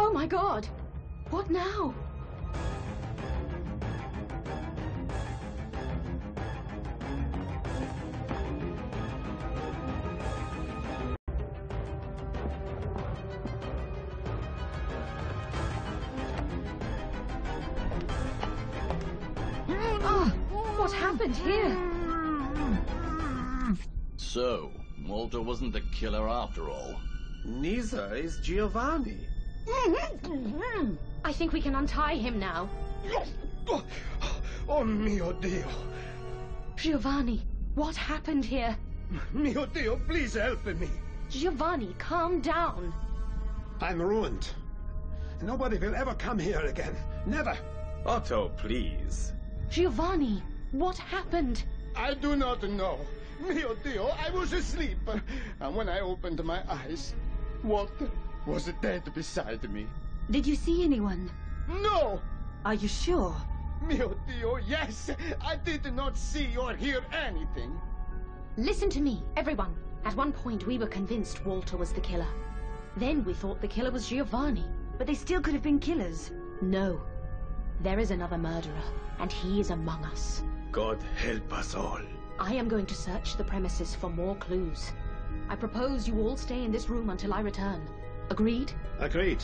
Oh my God! What now? Oh, what happened here? So, Walter wasn't the killer after all. Neither is Giovanni. I think we can untie him now. Oh mio Dio. Giovanni, what happened here? Mio Dio, please help me. Giovanni, calm down. I'm ruined. Nobody will ever come here again. Never. Otto, please. Giovanni, what happened? I do not know. Mio Dio, I was asleep. And when I opened my eyes, Walter was dead beside me. Did you see anyone? No! Are you sure? Mio Dio, yes! I did not see or hear anything. Listen to me, everyone. At one point, we were convinced Walter was the killer. Then we thought the killer was Giovanni. But they still could have been killers. No. There is another murderer, and he is among us. God help us all. I am going to search the premises for more clues. I propose you all stay in this room until I return. Agreed? Agreed.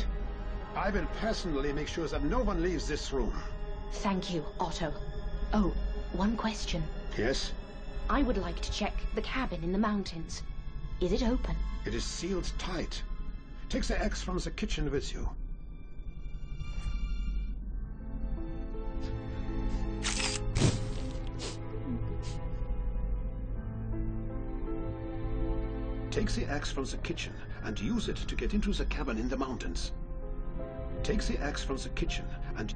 I will personally make sure that no one leaves this room. Thank you, Otto. Oh, one question. Yes? I would like to check the cabin in the mountains. Is it open? It is sealed tight. Take the axe from the kitchen with you. Take the axe from the kitchen and use it to get into the cabin in the mountains. Take the axe from the kitchen and...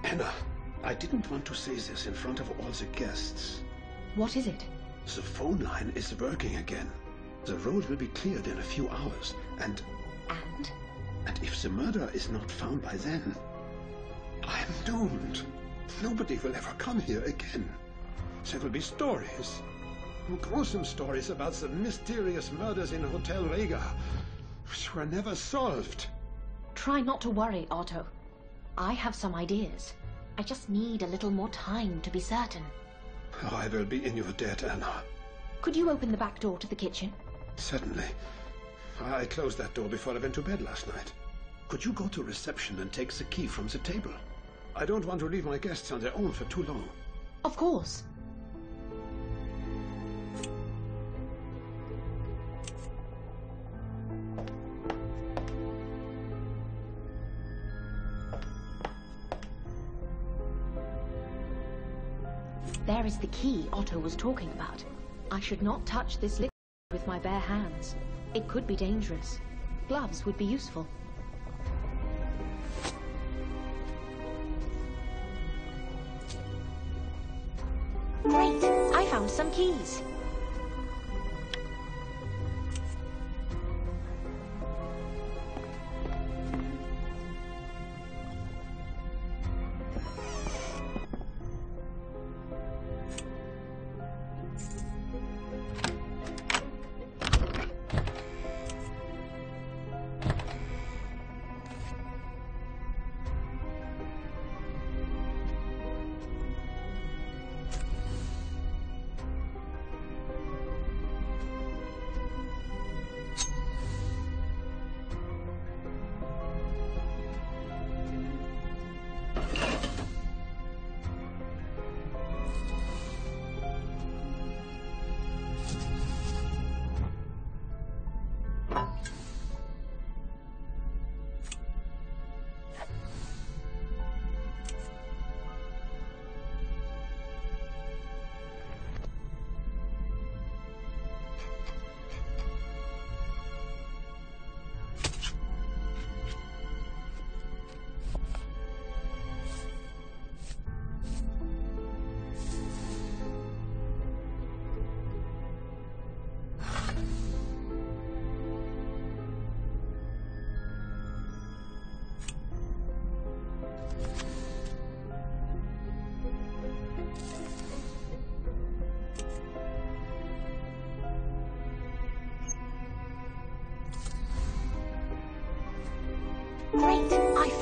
Anna, I didn't want to say this in front of all the guests. What is it? The phone line is working again. The road will be cleared in a few hours, and... And? And if the murderer is not found by then, I'm doomed. Nobody will ever come here again. There will be stories. Gruesome stories about the mysterious murders in Hotel Rega, which were never solved. Try not to worry, Otto. I have some ideas. I just need a little more time to be certain. I will be in your debt, Anna. Could you open the back door to the kitchen? Certainly. I closed that door before I went to bed last night. Could you go to reception and take the key from the table? I don't want to leave my guests on their own for too long. Of course. There is the key Otto was talking about. I should not touch this liquid with my bare hands. It could be dangerous. Gloves would be useful. Great! I found some keys.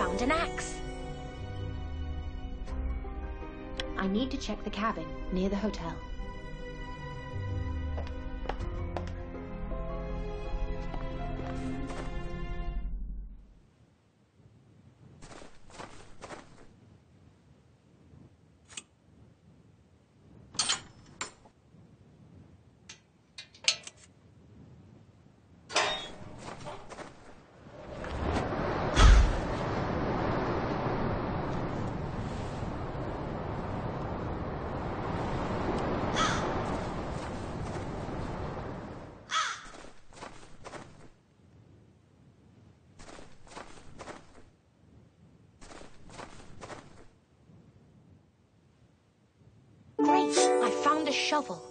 found an axe. I need to check the cabin near the hotel. Great! I found a shovel.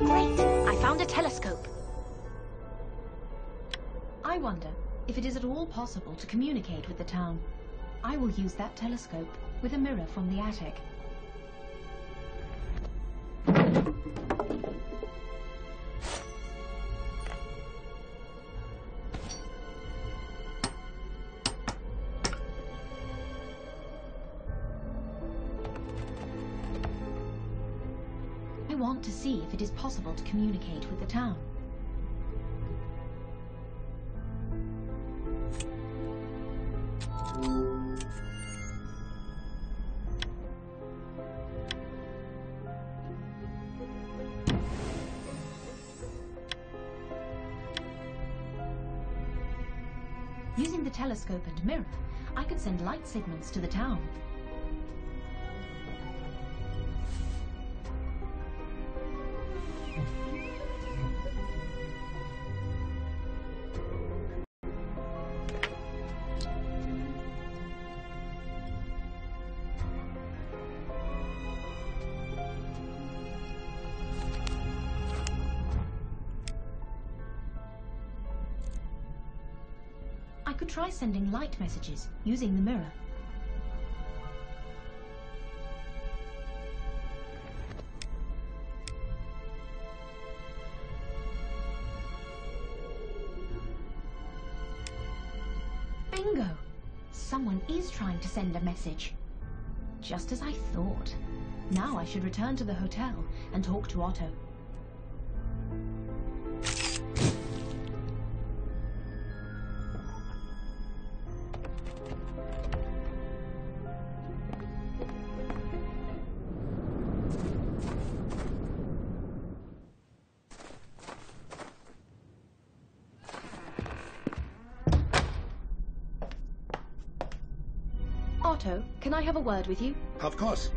Great! I found a telescope. I wonder if it is at all possible to communicate with the town. I will use that telescope with a mirror from the attic. I want to see if it is possible to communicate with the town. Using the telescope and mirror, I could send light signals to the town. I could try sending light messages using the mirror. Bingo! Someone is trying to send a message. Just as I thought. Now I should return to the hotel and talk to Otto. Otto, can I have a word with you? Of course.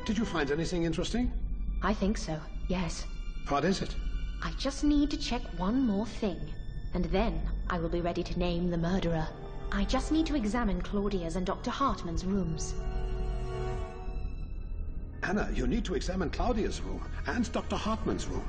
Did you find anything interesting? I think so, yes. What is it? I just need to check one more thing, and then I will be ready to name the murderer. I just need to examine Claudia's and Dr. Hartman's rooms. Anna, you need to examine Claudia's room and Dr. Hartman's room.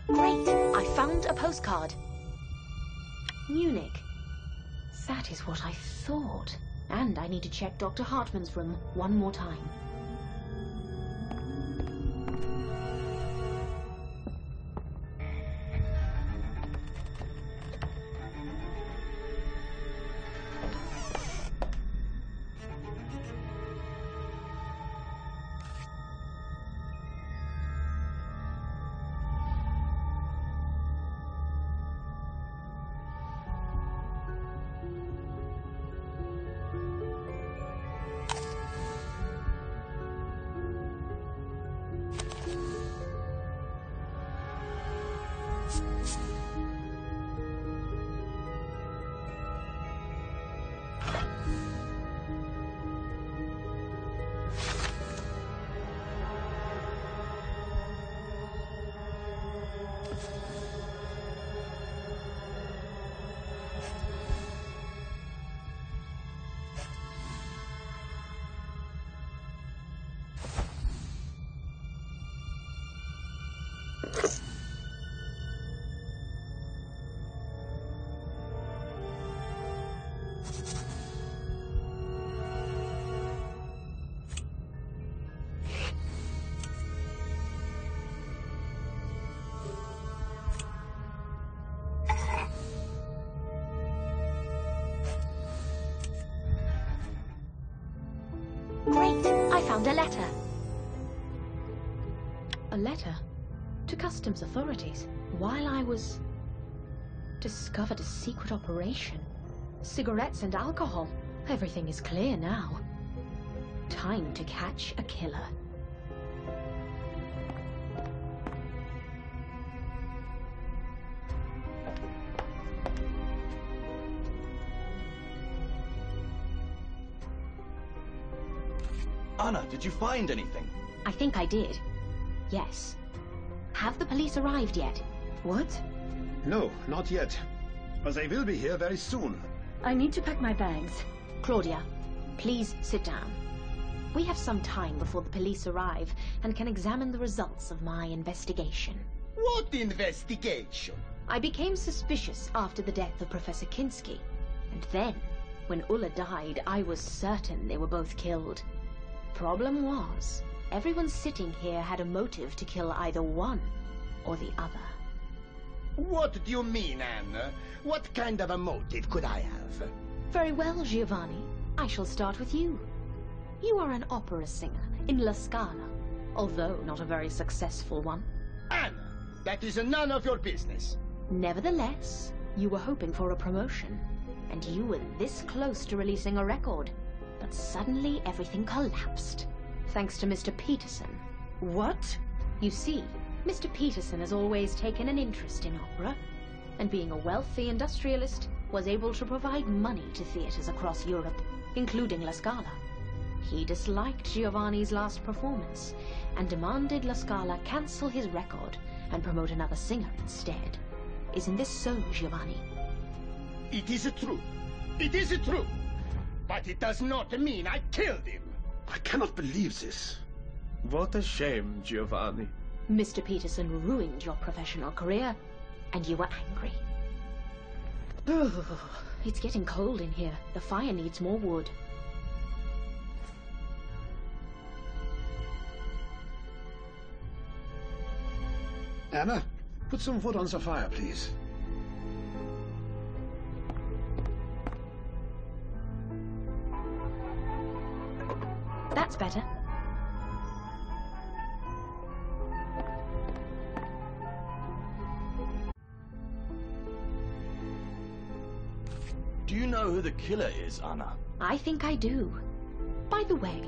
Great! I found a postcard. Munich. That is what I thought. And I need to check Dr. Hartman's room one more time. Great! I found a letter. A letter? To customs authorities. While I was... discovered a secret operation. Cigarettes and alcohol. Everything is clear now. Time to catch a killer. Anna, did you find anything? I think I did. Yes. Have the police arrived yet? What? No, not yet. But they will be here very soon. I need to pack my bags. Claudia, please sit down. We have some time before the police arrive and can examine the results of my investigation. What investigation? I became suspicious after the death of Professor Kinski. And then, when Ulla died, I was certain they were both killed. Problem was, everyone sitting here had a motive to kill either one or the other. What do you mean, Anna? What kind of a motive could I have? Very well, Giovanni. I shall start with you. You are an opera singer in La Scala, although not a very successful one. Anna, that is none of your business. Nevertheless, you were hoping for a promotion, and you were this close to releasing a record. But suddenly everything collapsed, thanks to Mr. Peterson. What? You see, Mr. Peterson has always taken an interest in opera, and being a wealthy industrialist, was able to provide money to theatres across Europe, including La Scala. He disliked Giovanni's last performance, and demanded La Scala cancel his record and promote another singer instead. Isn't this so, Giovanni? It is true. It is true. But it does not mean I killed him. I cannot believe this. What a shame, Giovanni. Mr. Peterson ruined your professional career, and you were angry. It's getting cold in here. The fire needs more wood. Anna, put some wood on the fire, please. That's better. Do you know who the killer is, Anna? I think I do. By the way,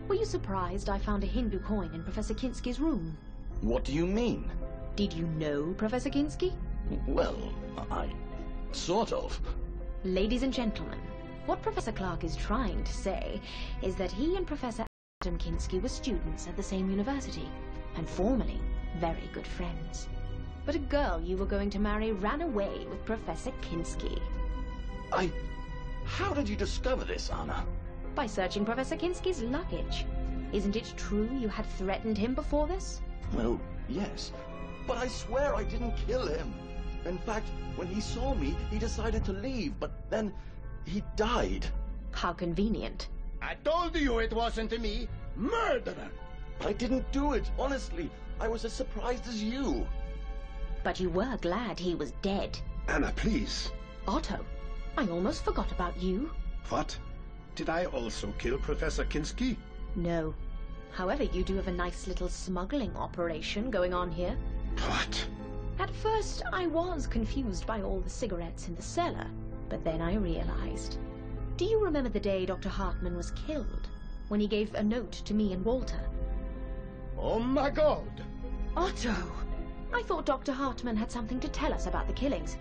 were you surprised I found a Hindu coin in Professor Kinski's room? What do you mean? Did you know Professor Kinski? Well, I... sort of. Ladies and gentlemen, what Professor Clark is trying to say is that he and Professor Adam Kinski were students at the same university, and formerly very good friends. But a girl you were going to marry ran away with Professor Kinski. How did you discover this, Anna? By searching Professor Kinski's luggage. Isn't it true you had threatened him before this? Well, yes. But I swear I didn't kill him. In fact, when he saw me, he decided to leave, but then he died. How convenient. I told you it wasn't me. Murderer! I didn't do it, honestly. I was as surprised as you. But you were glad he was dead. Anna, please. Otto, I almost forgot about you. What? Did I also kill Professor Kinski? No. However, you do have a nice little smuggling operation going on here. What? At first, I was confused by all the cigarettes in the cellar, but then I realized. Do you remember the day Dr. Hartman was killed? When he gave a note to me and Walter? Oh my God! Otto! I thought Dr. Hartman had something to tell us about the killings,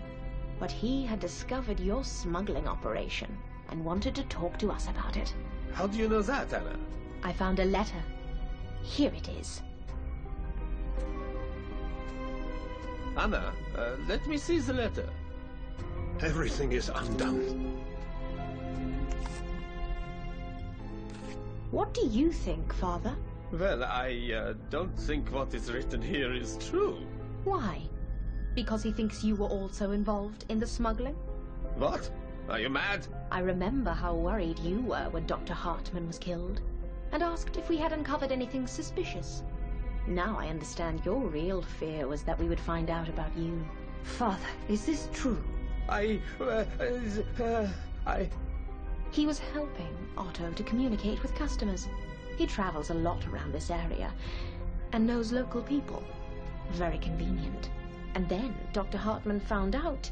but he had discovered your smuggling operation and wanted to talk to us about it. How do you know that, Anna? I found a letter. Here it is. Anna, let me see the letter. Everything is undone. What do you think, Father? Well, I don't think what is written here is true. Why? Because he thinks you were also involved in the smuggling? What? Are you mad? I remember how worried you were when Dr. Hartman was killed, and asked if we had uncovered anything suspicious. Now I understand your real fear was that we would find out about you. Father, is this true? He was helping Otto to communicate with customers. He travels a lot around this area, and knows local people. Very convenient. And then Dr. Hartman found out,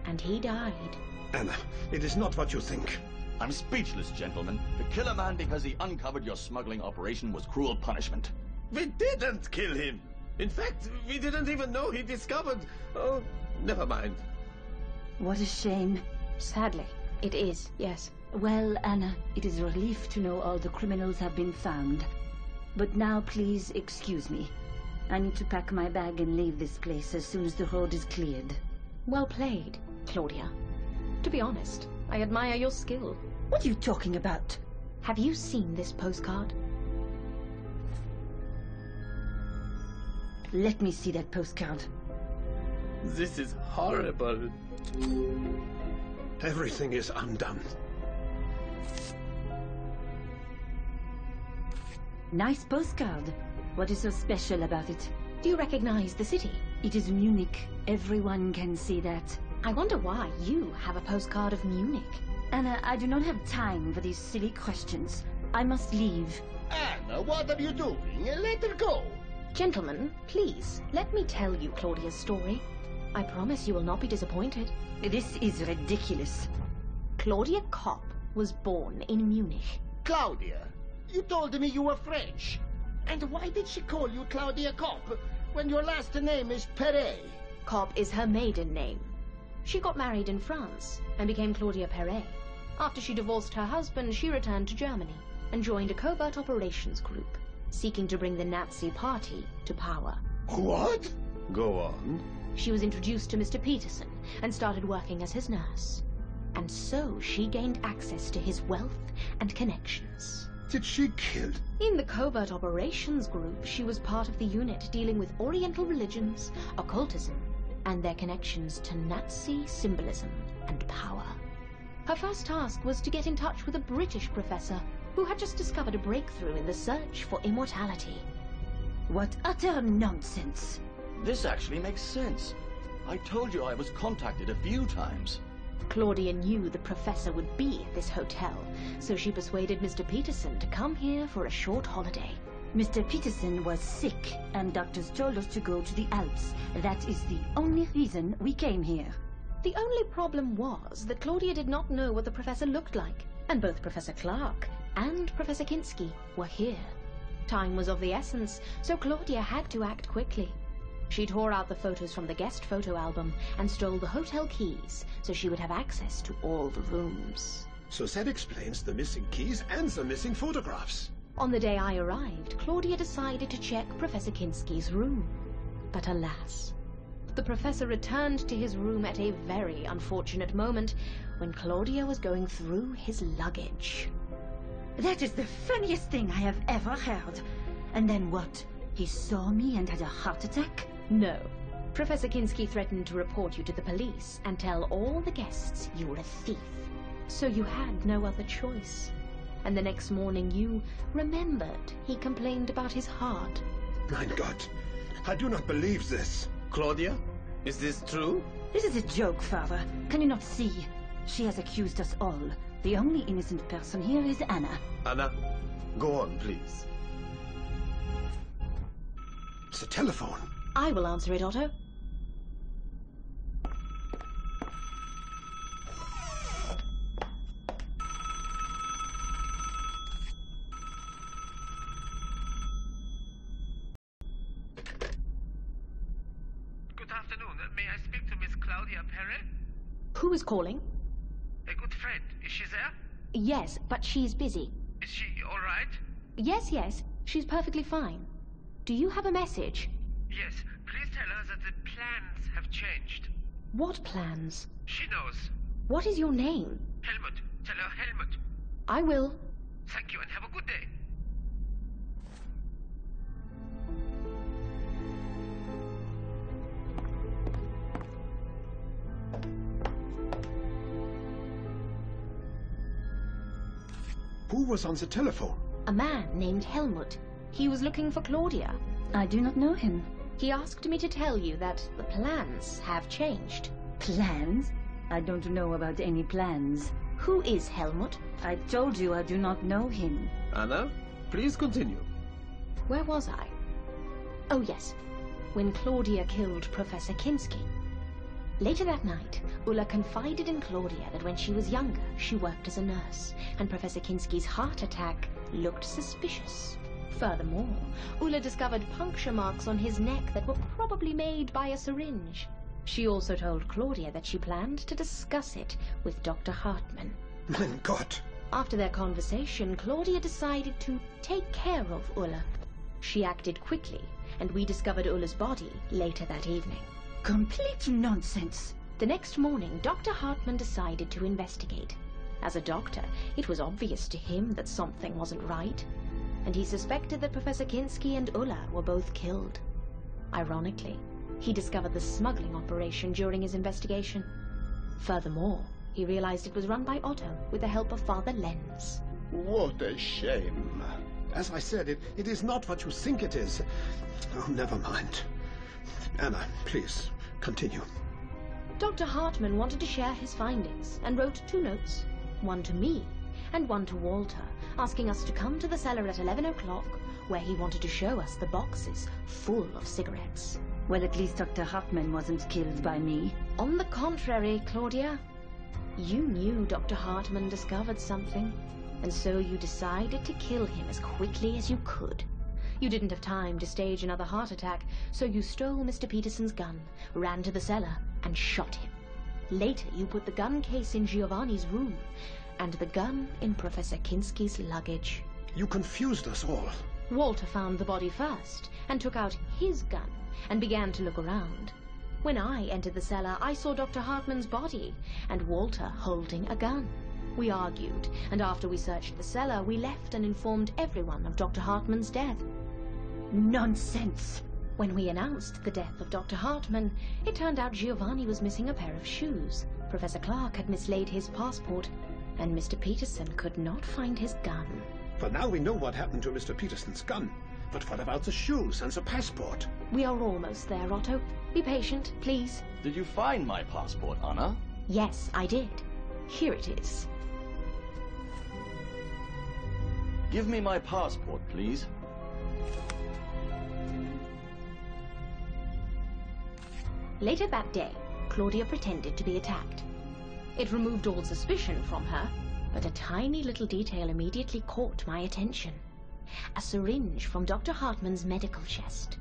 and he died. Anna, it is not what you think. I'm speechless, gentlemen. To kill a man because he uncovered your smuggling operation was cruel punishment. We didn't kill him. In fact, we didn't even know he discovered... Oh, never mind. What a shame. Sadly, it is, yes. Well, Anna, it is a relief to know all the criminals have been found. But now, please excuse me. I need to pack my bag and leave this place as soon as the road is cleared. Well played, Claudia. To be honest, I admire your skill. What are you talking about? Have you seen this postcard? Let me see that postcard. This is horrible. Everything is undone. Nice postcard. What is so special about it? Do you recognize the city? It is Munich. Everyone can see that. I wonder why you have a postcard of Munich. Anna, I do not have time for these silly questions. I must leave. Anna, what are you doing? Let her go. Gentlemen, please, let me tell you Claudia's story. I promise you will not be disappointed. This is ridiculous. Claudia Kopp was born in Munich. Claudia, you told me you were French. And why did she call you Claudia Kopp when your last name is Perret? Kopp is her maiden name. She got married in France and became Claudia Perret. After she divorced her husband, she returned to Germany and joined a covert operations group, seeking to bring the Nazi party to power. What? Go on. She was introduced to Mr. Peterson and started working as his nurse. And so she gained access to his wealth and connections. Did she kill? In the covert operations group, she was part of the unit dealing with Oriental religions, occultism, and their connections to Nazi symbolism and power. Her first task was to get in touch with a British professor who had just discovered a breakthrough in the search for immortality. What utter nonsense. This actually makes sense. I told you I was contacted a few times. Claudia knew the professor would be at this hotel, so she persuaded Mr. Peterson to come here for a short holiday. Mr. Peterson was sick, and doctors told us to go to the Alps. That is the only reason we came here. The only problem was that Claudia did not know what the professor looked like, and both Professor Clark and Professor Kinski were here. Time was of the essence, so Claudia had to act quickly. She tore out the photos from the guest photo album and stole the hotel keys so she would have access to all the rooms. So that explains the missing keys and the missing photographs. On the day I arrived, Claudia decided to check Professor Kinski's room. But alas, the professor returned to his room at a very unfortunate moment when Claudia was going through his luggage. That is the funniest thing I have ever heard. And then what? He saw me and had a heart attack? No. Professor Kinski threatened to report you to the police and tell all the guests you were a thief. So you had no other choice. And the next morning you remembered he complained about his heart. Mein Gott, I do not believe this. Claudia, is this true? This is a joke, Father. Can you not see? She has accused us all. The only innocent person here is Anna. Anna, go on, please. It's a telephone. I will answer it, Otto. Good afternoon. May I speak to Miss Claudia Perret? Who is calling? A good friend. Is she there? Yes, but she's busy. Is she all right? Yes, she's perfectly fine. Do you have a message? Yes. Please tell her that the plans have changed. What plans? She knows. What is your name? Helmut. Tell her Helmut. I will. Thank you and have a good day. Who was on the telephone? A man named Helmut. He was looking for Claudia. I do not know him. He asked me to tell you that the plans have changed. Plans? I don't know about any plans. Who is Helmut? I told you I do not know him. Anna, please continue. Where was I? Oh yes, when Claudia killed Professor Kinski. Later that night, Ulla confided in Claudia that when she was younger, she worked as a nurse, and Professor Kinski's heart attack looked suspicious. Furthermore, Ulla discovered puncture marks on his neck that were probably made by a syringe. She also told Claudia that she planned to discuss it with Dr. Hartmann. Mein Gott! After their conversation, Claudia decided to take care of Ulla. She acted quickly, and we discovered Ulla's body later that evening. Complete nonsense. The next morning, Dr. Hartman decided to investigate. As a doctor, it was obvious to him that something wasn't right, and he suspected that Professor Kinski and Ulla were both killed. Ironically, he discovered the smuggling operation during his investigation. Furthermore, he realized it was run by Otto with the help of Father Lenz. What a shame. As I said, it is not what you think it is. Oh, never mind. Anna, please, continue. Dr. Hartman wanted to share his findings and wrote 2 notes, one to me and one to Walter, asking us to come to the cellar at 11 o'clock, where he wanted to show us the boxes full of cigarettes. Well, at least Dr. Hartman wasn't killed by me. On the contrary, Claudia, you knew Dr. Hartman discovered something, and so you decided to kill him as quickly as you could. You didn't have time to stage another heart attack, so you stole Mr. Peterson's gun, ran to the cellar, and shot him. Later, you put the gun case in Giovanni's room, and the gun in Professor Kinski's luggage. You confused us all. Walter found the body first, and took out his gun, and began to look around. When I entered the cellar, I saw Dr. Hartman's body, and Walter holding a gun. We argued, and after we searched the cellar, we left and informed everyone of Dr. Hartman's death. Nonsense! When we announced the death of Dr. Hartman, it turned out Giovanni was missing a pair of shoes. Professor Clark had mislaid his passport, and Mr. Peterson could not find his gun. For now we know what happened to Mr. Peterson's gun. But what about the shoes and the passport? We are almost there, Otto. Be patient, please. Did you find my passport, Anna? Yes, I did. Here it is. Give me my passport, please. Later that day, Claudia pretended to be attacked. It removed all suspicion from her, but a tiny little detail immediately caught my attention. A syringe from Dr. Hartman's medical chest.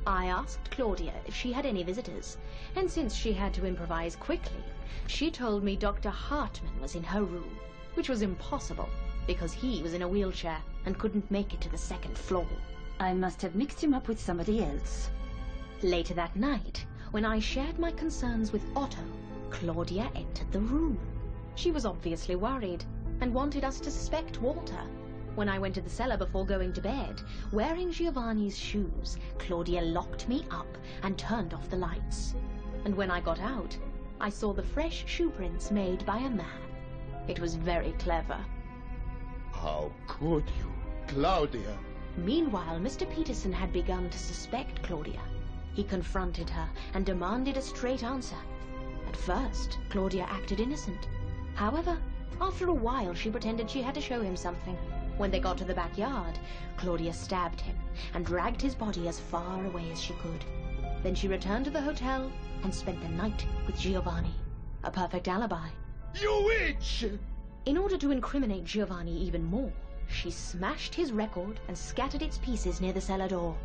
I asked Claudia if she had any visitors, and since she had to improvise quickly, she told me Dr. Hartman was in her room, which was impossible, because he was in a wheelchair and couldn't make it to the 2nd floor. I must have mixed him up with somebody else. Later that night, when I shared my concerns with Otto, Claudia entered the room. She was obviously worried and wanted us to suspect Walter. When I went to the cellar before going to bed, wearing Giovanni's shoes, Claudia locked me up and turned off the lights. And when I got out, I saw the fresh shoe prints made by a man. It was very clever. How could you, Claudia? Meanwhile, Mr. Peterson had begun to suspect Claudia. He confronted her and demanded a straight answer. At first, Claudia acted innocent. However, after a while, she pretended she had to show him something. When they got to the backyard, Claudia stabbed him and dragged his body as far away as she could. Then she returned to the hotel and spent the night with Giovanni. A perfect alibi. You witch! In order to incriminate Giovanni even more, she smashed his record and scattered its pieces near the cellar door.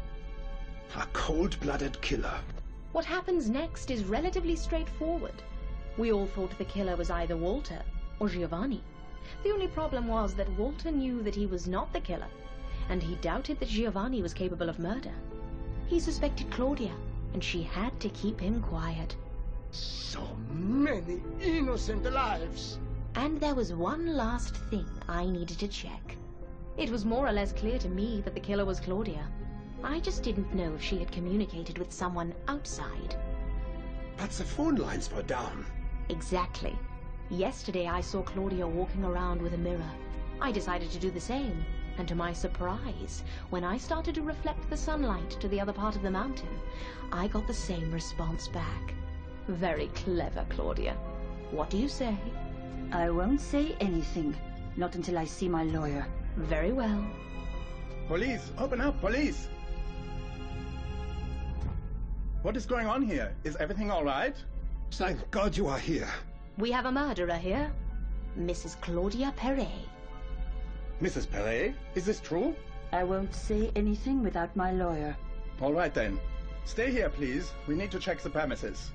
A cold-blooded killer. What happens next is relatively straightforward. We all thought the killer was either Walter or Giovanni. The only problem was that Walter knew that he was not the killer, and he doubted that Giovanni was capable of murder. He suspected Claudia, and she had to keep him quiet. So many innocent lives. And there was one last thing I needed to check. It was more or less clear to me that the killer was Claudia. I just didn't know if she had communicated with someone outside. But the phone lines were down. Exactly. Yesterday I saw Claudia walking around with a mirror. I decided to do the same, and to my surprise, when I started to reflect the sunlight to the other part of the mountain, I got the same response back. Very clever, Claudia. What do you say? I won't say anything. Not until I see my lawyer. Very well. Police! Open up, police! What is going on here? Is everything all right? Thank God you are here. We have a murderer here. Mrs. Claudia Perret. Mrs. Perret, is this true? I won't say anything without my lawyer. All right then. Stay here, please. We need to check the premises.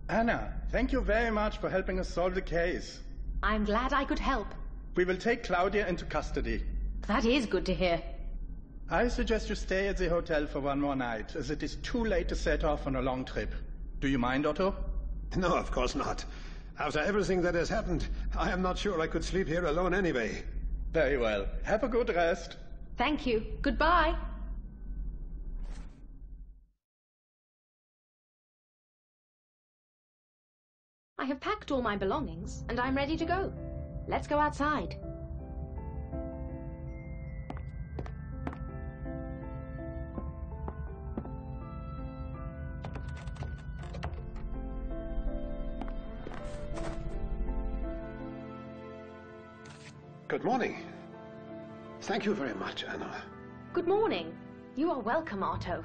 Anna, thank you very much for helping us solve the case. I'm glad I could help. We will take Claudia into custody. That is good to hear. I suggest you stay at the hotel for one more night, as it is too late to set off on a long trip. Do you mind, Otto? No, of course not. After everything that has happened, I am not sure I could sleep here alone anyway. Very well. Have a good rest. Thank you. Goodbye. I have packed all my belongings, and I'm ready to go. Let's go outside. Good morning. Thank you very much, Anna. Good morning. You are welcome, Otto.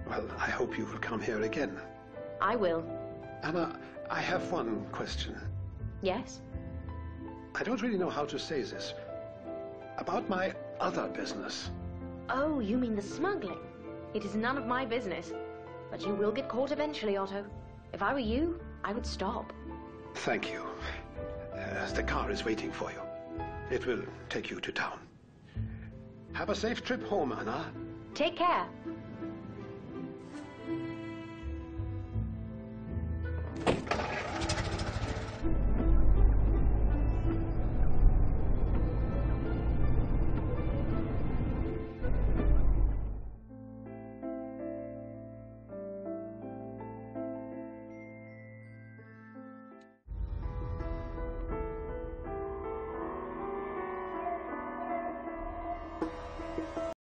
Well, I hope you will come here again. I will. Anna, I have one question. Yes? I don't really know how to say this. About my other business. Oh, you mean the smuggling? It is none of my business. But you will get caught eventually, Otto. If I were you, I would stop. Thank you. The car is waiting for you. It will take you to town. Have a safe trip home, Anna. Take care.